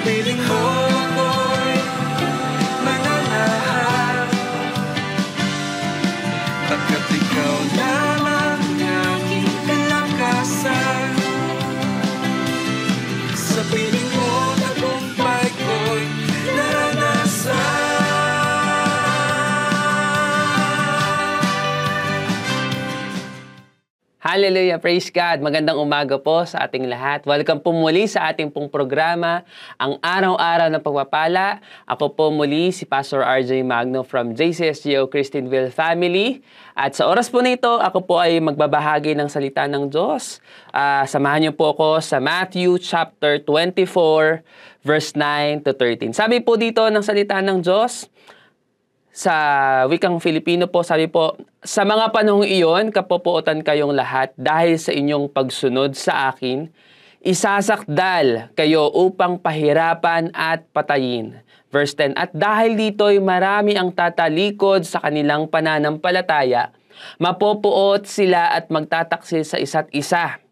piling mo ako'y mananahan, pagkat ikaw lamang ang aking kalakasan. Sa piling mo tagumpay ko'y naranasan. Hallelujah! Praise God! Magandang umaga po sa ating lahat. Welcome po muli sa ating pong programa, Ang Araw-Araw ng Pagpapala. Ako po muli si Pastor RJ Magno from JCSGO Christianville Family. At sa oras po nito, ako po ay magbabahagi ng salita ng Diyos. Samahan niyo po ako sa Matthew chapter 24, verse 9 to 13. Sabi po dito ng salita ng Diyos, sa wikang Filipino po, sabi po, sa mga panahong iyon, kapopuotan kayong lahat dahil sa inyong pagsunod sa akin, isasakdal kayo upang pahirapan at patayin. Verse 10, at dahil dito'y marami ang tatalikod sa kanilang pananampalataya, mapopuot sila at magtataksil sa isa't isa.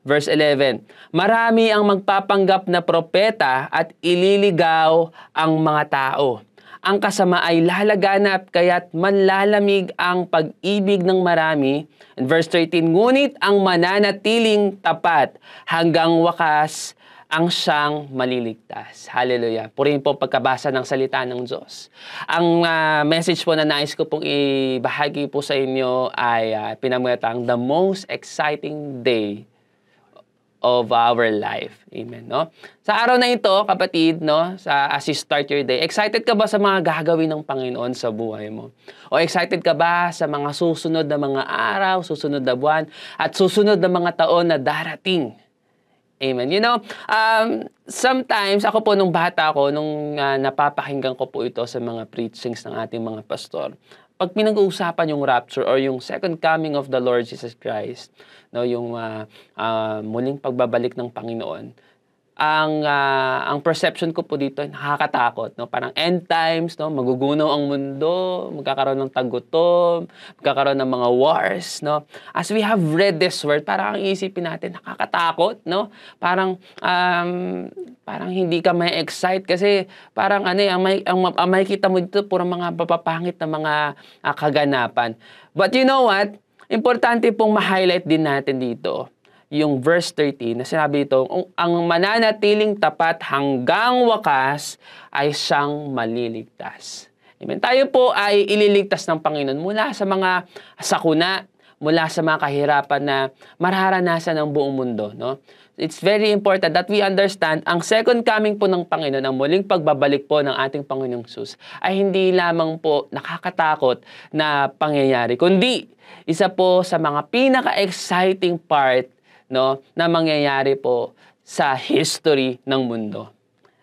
Verse 11, marami ang magpapanggap na propeta at ililigaw ang mga tao. Ang kasama ay lalaganap, kaya't manlalamig ang pag-ibig ng marami. And verse 13, ngunit ang mananatiling tapat hanggang wakas ang siyang maliligtas. Hallelujah. Purihin po pagkabasa ng salita ng Diyos. Ang message po na nais ko pong ibahagi po sa inyo ay pinamulatang the most exciting day of our life. Amen, no? Sa araw na ito, kapatid, no, as you start your day, excited ka ba sa mga gagawin ng Panginoon sa buhay mo? O excited ka ba sa mga susunod na mga araw, susunod na buwan, at susunod na mga taon na darating? Amen. You know, sometimes, ako po nung bata ko, nung napapakinggan ko po ito sa mga preachings ng ating mga pastor, pag pinag-uusapan yung rapture or yung second coming of the Lord Jesus Christ, no, yung muling pagbabalik ng Panginoon, ang perception ko po dito nakakatakot, no? Parang end times, no? Magugunaw ang mundo, magkakaroon ng tagutom, magkakaroon ng mga wars, no? As we have read this word, parang ang isipin natin nakakatakot, no? Parang hindi ka may excite kasi parang ang makikita mo dito puro mga papapangit na mga kaganapan. But you know what? Importante pong ma-highlight din natin dito yung verse 13 na sinabi ito, ang mananatiling tapat hanggang wakas ay siyang maliligtas. Amen. Tayo po ay ililigtas ng Panginoon mula sa mga sakuna, mula sa mga kahirapan na mararanasan ng buong mundo, no? It's very important that we understand ang second coming po ng Panginoon, ang muling pagbabalik po ng ating Panginoong Hesus ay hindi lamang po nakakatakot na pangyayari, kundi isa po sa mga pinaka-exciting part, no, na mangyayari po sa history ng mundo.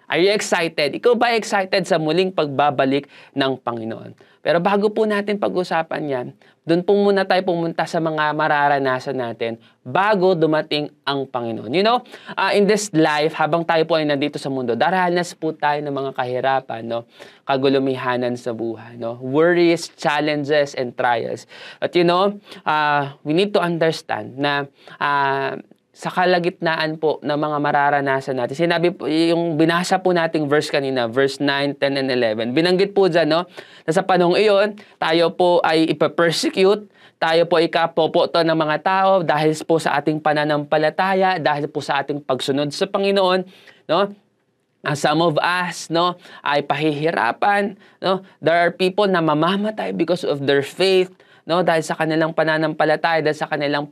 Are you excited? Ikaw ba excited sa muling pagbabalik ng Panginoon? Pero bago po natin pag-usapan yan, doon po muna tayo pumunta sa mga mararanasan natin bago dumating ang Panginoon. You know, in this life, habang tayo po ay nandito sa mundo, daranas po tayo ng mga kahirapan, no? Kagulumihanan sa buhay, no? Worries, challenges, and trials. But you know, we need to understand na sa kalagitnaan po ng mga mararanasan natin. Sinabi po, yung binasa po nating verse kanina, verse 9, 10, and 11. Binanggit po dyan, no, na sa panahong iyon, tayo po ay ipapersecute, tayo po ay kapopoto ng mga tao dahil po sa ating pananampalataya, dahil po sa ating pagsunod sa Panginoon, no? Some of us, no, ay pahihirapan, no? There are people na mamamatay because of their faith, no, dahil sa kanilang pananampalataya, dahil sa kanilang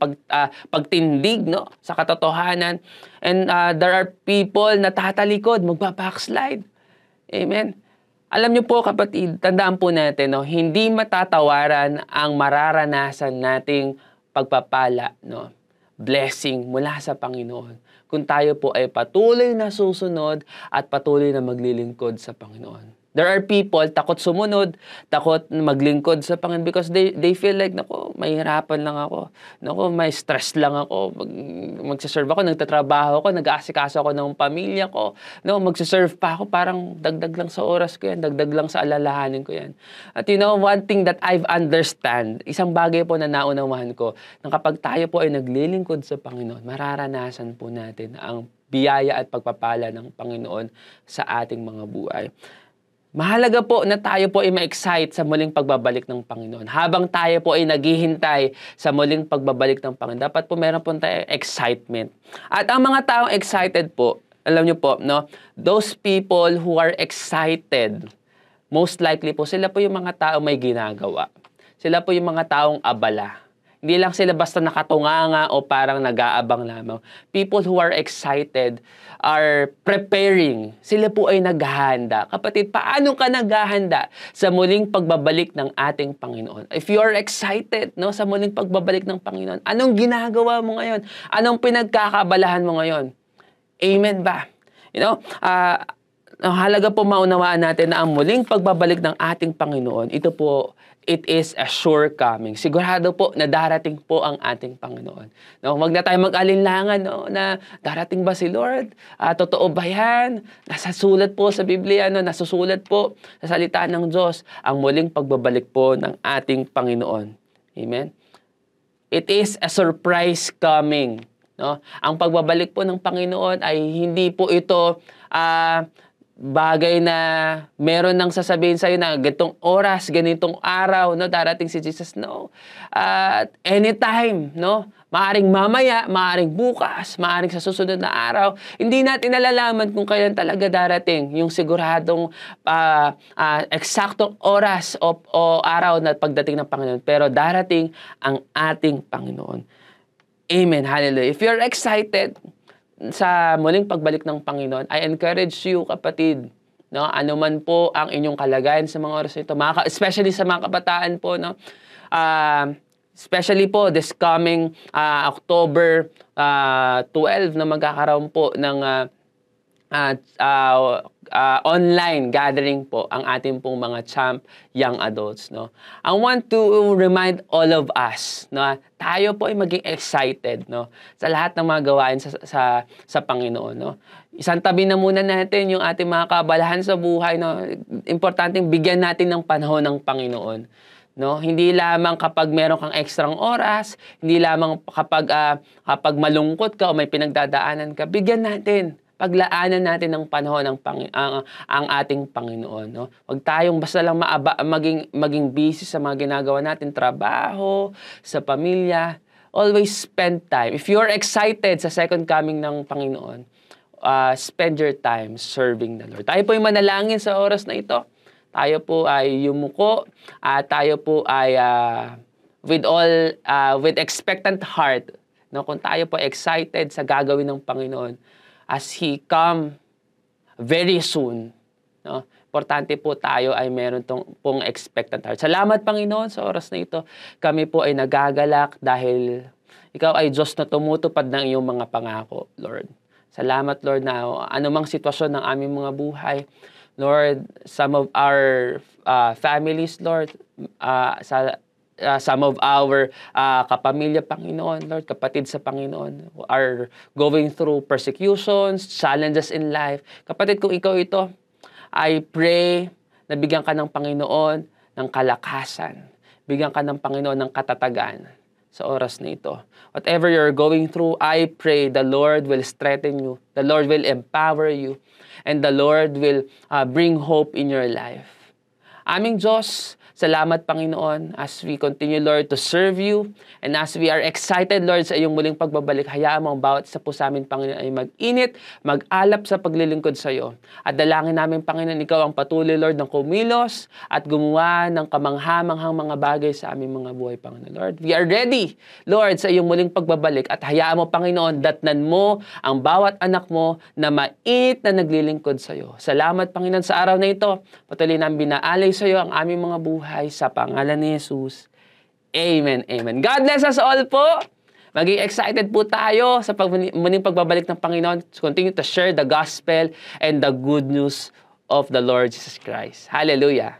pagtindig, no, sa katotohanan. And there are people na tatalikod, magpa-backslide. Amen. Alam niyo po, kapatid, tandaan po natin, no, hindi matatawaran ang mararanasan nating pagpapala, no, blessing mula sa Panginoon kung tayo po ay patuloy na susunod at patuloy na maglilingkod sa Panginoon. There are people takot sumunod, takot maglingkod sa Panginoon because they feel like, naku, mahihirapan lang ako. Naku, may stress lang ako. Magsaserve ako, nagtatrabaho ako, nag-aasikaso ako ng pamilya ko. No, magsaserve pa ako, parang dagdag lang sa oras ko yan, dagdag lang sa alalahanin ko yan. At one thing that I've understand, isang bagay po na naunawahan ko, na kapag tayo po ay naglilingkod sa Panginoon, mararanasan po natin ang biyaya at pagpapala ng Panginoon sa ating mga buhay. Mahalaga po na tayo po ay ma-excite sa muling pagbabalik ng Panginoon. Habang tayo po ay naghihintay sa muling pagbabalik ng Panginoon, dapat po meron po tayo excitement. At ang mga taong excited po, alam niyo po, no, those people who are excited, most likely po, sila po yung mga taong may ginagawa. Sila po yung mga taong abala. Hindi lang sila basta nakatunganga o parang nag-aabang lamang. People who are excited are preparing. Sila po ay naghahanda. Kapatid, paano ka naghahanda sa muling pagbabalik ng ating Panginoon? If you are excited, no, sa muling pagbabalik ng Panginoon, anong ginagawa mo ngayon? Anong pinagkakabalahan mo ngayon? Amen ba? Halaga po maunawaan natin na ang muling pagbabalik ng ating Panginoon, ito po, it is a sure coming. Sigurado po na darating po ang ating Panginoon. No, wag na tayo mag-alinlangan, no, na darating ba si Lord? Totoo ba yan? Nasasulat po sa Biblia, no, nasusulat po sa salita ng Diyos ang muling pagbabalik po ng ating Panginoon. Amen? It is a surprise coming. No? Ang pagbabalik po ng Panginoon ay hindi po ito bagay na meron nang sasabihin sa'yo na ganitong oras, ganitong araw, no, darating si Jesus. No. Anytime, no? Maaring mamaya, maaring bukas, maaring sa susunod na araw. Hindi natin nalalaman kung kailan talaga darating yung siguradong eksaktong oras o araw na pagdating ng Panginoon. Pero darating ang ating Panginoon. Amen. Hallelujah. If you're excited sa muling pagbalik ng Panginoon, I encourage you, kapatid, no, ano man po ang inyong kalagayan sa mga oras nito, especially sa mga kabataan po, no, especially po this coming October 12 na magkakaroon po ng online gathering po ang ating pong mga champ young adults, no. I want to remind all of us, no, tayo po ay maging excited, no, sa lahat ng mga gawain sa Panginoon, no. Isang tabi na muna natin yung ating mga kabalahan sa buhay, no. Importanteng bigyan natin ng panahon ng Panginoon, no. Hindi lamang kapag meron kang ekstrang oras, hindi lamang kapag malungkot ka o may pinagdadaanan ka, bigyan natin, paglaanan natin ng panahon ang ating Panginoon, no? Huwag tayong basta lang maging busy sa mga ginagawa natin, trabaho, sa pamilya. Always spend time. If you're excited sa second coming ng Panginoon, spend your time serving the Lord. Tayo po ay manalangin sa oras na ito. Tayo po ay yumuko, tayo po ay with expectant heart, no? Kung tayo po excited sa gagawin ng Panginoon as He come very soon, no? Importante po tayo ay meron pong expectant heart. Salamat, Panginoon, sa oras na ito. Kami po ay nagagalak dahil Ikaw ay Diyos na tumutupad ng iyong mga pangako, Lord. Salamat, Lord, na anumang sitwasyon ng aming mga buhay, Lord, some of our families, Lord, some of our kapamilya, Panginoon, Lord, kapatid sa Panginoon, are going through persecutions, challenges in life. Kapatid, kung ikaw ito, I pray na bigyan ka ng Panginoon ng kalakasan. Bigyan ka ng Panginoon ng katatagan sa oras na ito. Whatever you're going through, I pray the Lord will strengthen you, the Lord will empower you, and the Lord will bring hope in your life. Aming Diyos, salamat, Panginoon, as we continue, Lord, to serve you, and as we are excited, Lord, sa iyong muling pagbabalik, hayaan mo ang bawat isa po sa amin, Panginoon, ay mag-init, mag-alap sa paglilingkod sa iyo. At dalangin namin, Panginoon, ikaw ang patuloy, Lord, ng kumilos at gumawa ng kamanghamanghang mga bagay sa aming mga buhay, Panginoon. Lord, we are ready, Lord, sa iyong muling pagbabalik, at hayaan mo, Panginoon, datnan mo ang bawat anak mo na mainit na naglilingkod sa iyo. Salamat, Panginoon, sa araw na ito. Patuloy namin binaalay sa iyo ang aming mga buhay, sa pangalan ni Jesus. Amen, amen. God bless us all po. Maging excited po tayo sa muling pagbabalik ng Panginoon. Continue to share the gospel and the good news of the Lord Jesus Christ. Hallelujah.